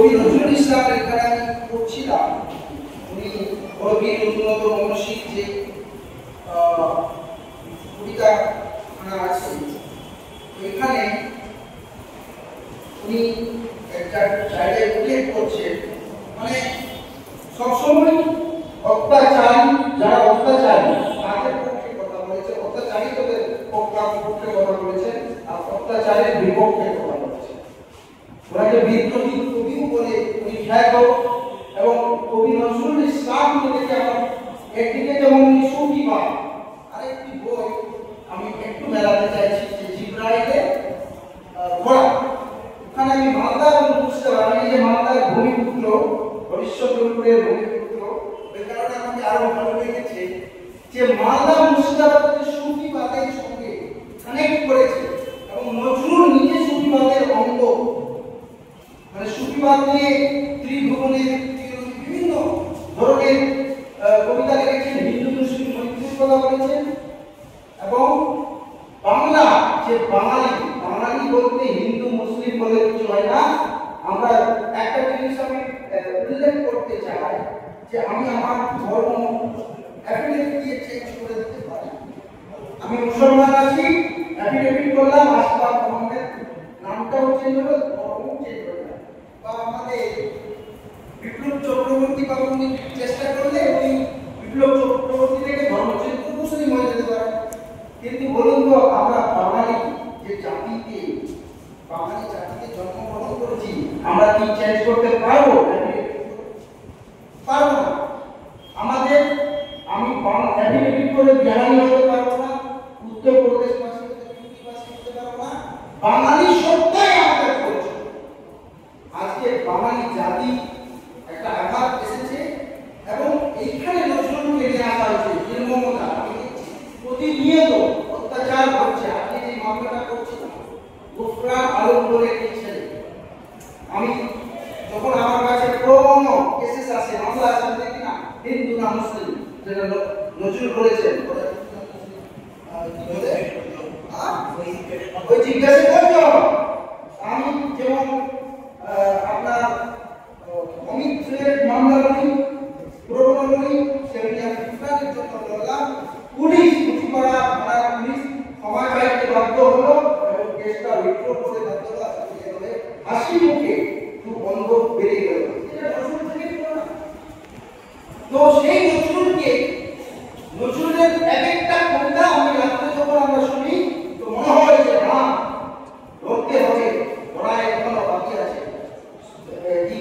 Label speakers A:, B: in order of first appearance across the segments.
A: কবি নজরুল ইসলাম এখানে আমি পড়ছিলাম, উনি বড় বীর উন্নত মনসিক যে কবিতা আছে এখানে উনি একটা জায়গায় উল্লেখ করছেন, মানে সবসময় অত্যাচারী যারা অত্যাচারী তাদের পক্ষে কথা বলেছে, অত্যাচারিতদের পক্ষে কথা বলেছেন, আর অত্যাচারের বিপক্ষে কথা বলেছেন। ওনাকে বিদ্রোহী কবিও বলে উনি খ্যাত। এবং কবি নজরুল ইসলাম থেকে আমার একদিকে যেমন সুফিবাদ, আরেকটি বই আমি একটু মেলাতে চাইছি যে জিব্রাইলের ঘোড়া। ওখানে আমি মালদা এবং বুঝতে পারি যে মালদার ভূমিপুত্র, হরিশ্চন্দ্রপুরের ভূমিপুত্র, ওই কারণে আমাকে আরো ভালো লেগেছে যে মালদা মুর্শিদাবাদের সুফিবাদের সঙ্গে কানেক্ট করেছে এবং নজরুল নিজে সুফিবাদের অঙ্গ, মানে সুফিবাদ নিয়ে ত্রিভুবনের বিভিন্ন ধরনের কবিতা লিখেছেন, হিন্দু মুসলিম মৈত্রীর কথা বলেছেন। এবং বাংলা যে বাঙালি বলতে হিন্দু মুসলিম বলে কিছু হয় না। আমরা একটা জিনিস আমি উল্লেখ করতে চাই যে আমি আমার ধর্ম অ্যাফিডেভিট দিয়ে চেঞ্জ করে দিতে পারি। আমি মুসলমান আছি, অ্যাফিডেভিট করলাম আসবাব মোহাম্মদ, নামটাও চেঞ্জ হলো, ধর্মও চেঞ্জ হলো। বা আমাদের বিপ্লব চক্রবর্তী বাবু উনি চেষ্টা করলে উনি বিপ্লব চক্রবর্তী থেকে ধর্ম চেঞ্জ করে মুসলিম হয়ে যেতে পারেন। কিন্তু বলুন তো আমরা বাঙালি যে জাতিতে জন্মগ্রহণ করেছি, আমরা কি চেঞ্জ করতে পারবো? পারবো না। আমাদের আমি অ্যাফিডেভিট করে বিহারি হতে পারবো না, উত্তরপ্রদেশবাসী হতে পারবো না। বাঙালি সত্যাই আমাদের করছে। আজকে বাঙালি জাতি একটা আঘাত এসেছে এবং এইখানে নজরুলকে নিয়ে আসা হয়েছে। নির্মমতা প্রতিনিয়ত অত্যাচার হচ্ছে। আজকে যে মামলাটা করছিলাম গোফরা আলম বলে একটি ছেলে, আমি যখন আমার কাছে প্রবণ কেসেস আসে, মামলা আসে, দেখি না হিন্দু না মুসলিম, যেটা নজরুল করেছেন ওই জিজ্ঞাসা করছো। আমি যেমন আপনার অমিত্রের মামলা বলি, প্রবণ বলি, সেগুলি আমি ইসলামের জন্য লড়লাম। পুলিশ মুঠিপাড়া থানার পুলিশ ক্ষমা চাইতে বাধ্য হলো এবং কেসটা উইথড্র করে বাধ্য হলো, হাসি মুখে একটু বন্ধ বেরিয়ে গেল। এটা নজরুল থেকে না। তো সেই নজরুলের এক একটা কবিতা আমি রাত্রে যখন আমরা শুনি তো মনে হয় যে না লড়তে হবে, লড়াই এখনো বাকি আছে, কি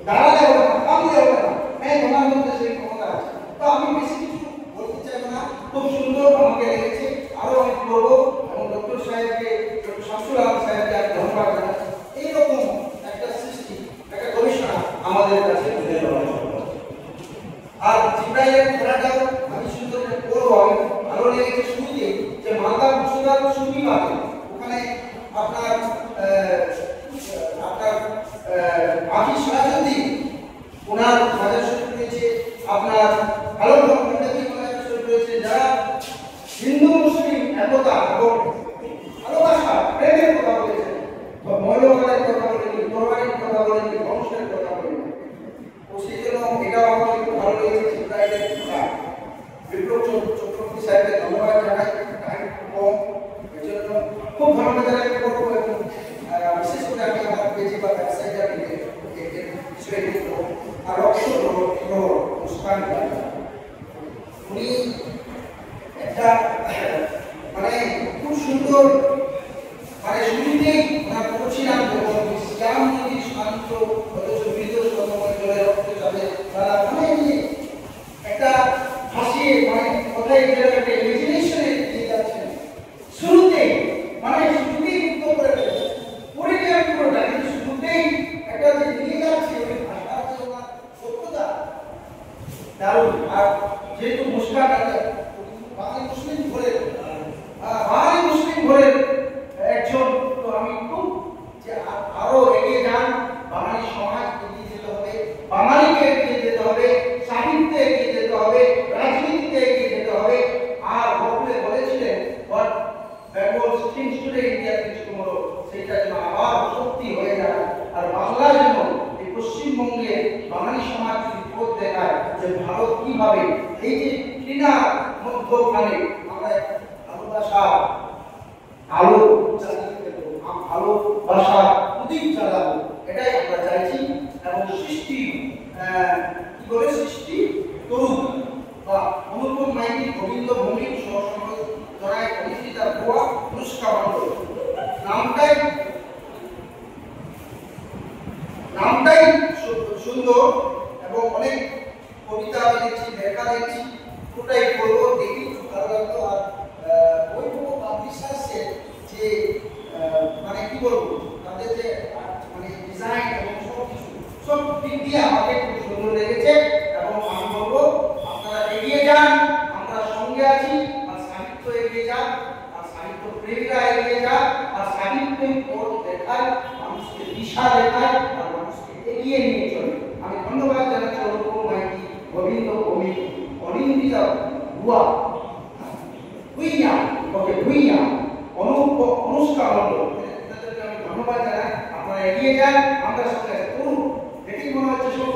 A: দাঁড়ালে হবে না, কামলে হবে না। হ্যাঁ, তোমার মধ্যে সেই ক্ষমতা আছে। তো আমি বেশি কিছু বলতে চাই না, খুব সুন্দর আমাকে লেগেছে। আরো আমি বলবো এবং ডক্টর সাহেবকে, ডক্টর শামসুল আলম সাহেবকে আমি ধন্যবাদ জানাচ্ছি। এইরকম একটা সৃষ্টি, একটা গবেষণা আমাদের কাছে আর জিব্রাইলের ঘোড়াটাও আমি সুন্দর বলবো। আমি ভালো লেগেছে শুরুতে যে মালদা মুর্শিদাবাদ সুফিবাদে ওখানে আপনার আফিস রাজনীতি ওনার মাজার শরীফ রয়েছে, আপনার ভালো ভণ্ডারী মাজার শরীফ রয়েছে, যারা হিন্দু মুসলিম একতা এবং ভালোবাসা প্রেমের কথা বলেছেন, মৌলবাদের কথা বলেনি, তরবারির কথা বলেনি, বংশের কথা বলেনি। তো সেই জন্য এটাও আমার একটু ভালো লেগেছে। জিব্রাইলের ঘোড়া, বিপ্লব চক্রবর্তী সাহেবকে ধন্যবাদ জানাই। টাইম কম, এই জন্য খুব ভালো জায়গায় করবো এবং বিশেষ করে আমি আমার পেজে বা ব্যবসায়ীরা বিষয়ে লিখবো। আর মুস্কান উনি একটা মানে খুব সুন্দর, মানে শুরুতেই ওনার পড়ছিলাম যখন ইসলাম নদী শান্ত অথচ বিদ্যুৎ জলে রক্ত যাবে তারা, মানে একটা হাসিয়ে মানে কথায় একটা ইমাজিনেশনে দিয়ে যাচ্ছেন শুরুতেই, মানে শুরুতেই মুক্ত করে ফেলেছে পড়িনি আমি পুরোটা, কিন্তু শুরুতেই একটা যে নিয়ে যাচ্ছে ওই ভাষার যে ওনার সত্যতা দারুণ। প্রদীপ জ্বালাবো, এটাই আমরা চাইছি। এবং সৃষ্টি কি বলে সৃষ্টি তরুণ বা অনুপম মাইতি, গোবিন্দ ভৌমিক সহসংঘ জড়ায় অনিশ্চিতা গোয়া অনুষ্কা মণ্ডল। নামটাই সুন্দর এবং অনেক কবিতা দেখছি, লেখা দেখছি, পুরোটাই পড়বো, দেখি খুব ভালো লাগলো। আর বৈভব পাবলিশার্সের যে মানে কি বলবো, তাদের যে মানে ডিজাইন এবং সব দিক দিয়ে আমাকে খুব সুন্দর লেগেছে। এবং আমি বলবো আপনারা এগিয়ে যান, আমরা সঙ্গে আছি। আর সাহিত্য এগিয়ে যান, আর সাহিত্য প্রেমীরা এগিয়ে যান, আর সাহিত্যের পথ দেখায়, মানুষকে দিশা দেখায়, আর মানুষকে এগিয়ে নিয়ে চলে। আমি ধন্যবাদ জানাচ্ছি অনুপম মাইতি, গোবিন্দ ভৌমিক, অনিন্দিতা গুয়া, ভুইয়া, অনুষ্কা মণ্ডল, এদেরকে আমি ধন্যবাদ জানাই। আপনারা এগিয়ে যান, আমরা সঙ্গে আছি। দেখি মনে হচ্ছে সব